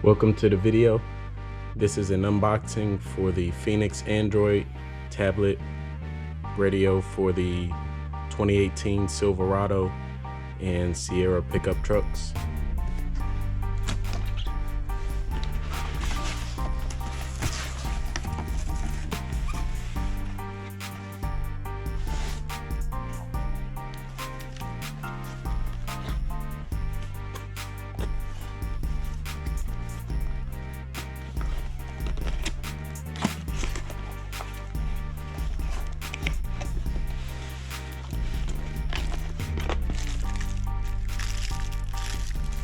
Welcome to the video. This is an unboxing for the Phoenix Android tablet radio for the 2018 Silverado and Sierra pickup trucks.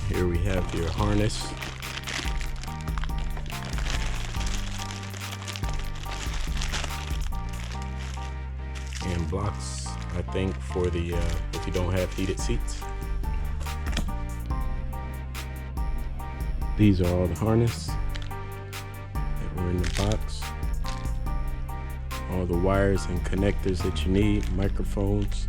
Here we have your harness. And blocks, I think, for the if you don't have heated seats. These are all the harness that were in the box. All the wires and connectors that you need, microphones.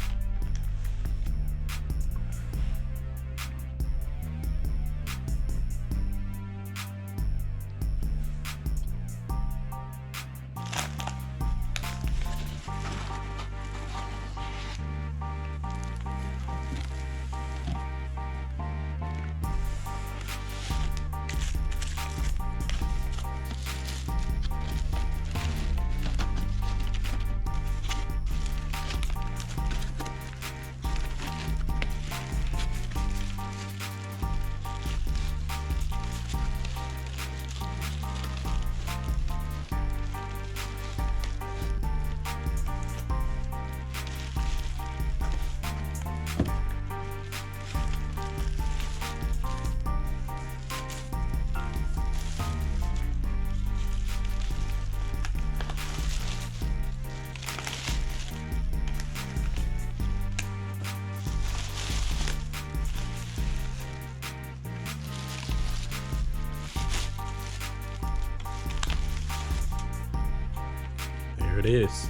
There it is.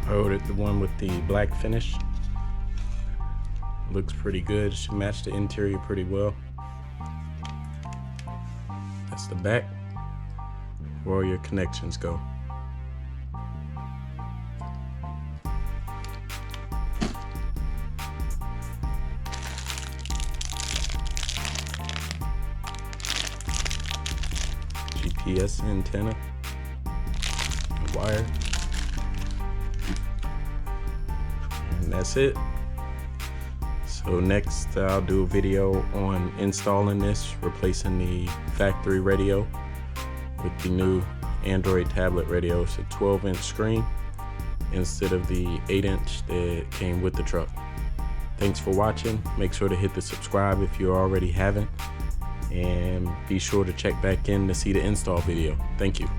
I ordered the one with the black finish. Looks pretty good. Should match the interior pretty well. That's the back, where all your connections go. GPS antenna, a wire, and that's it. So next I'll do a video on installing this, replacing the factory radio with the new Android tablet radio. It's a 12-inch screen instead of the 8-inch that came with the truck. Thanks for watching. Make sure to hit the subscribe if you already haven't, and be sure to check back in to see the install video. Thank you.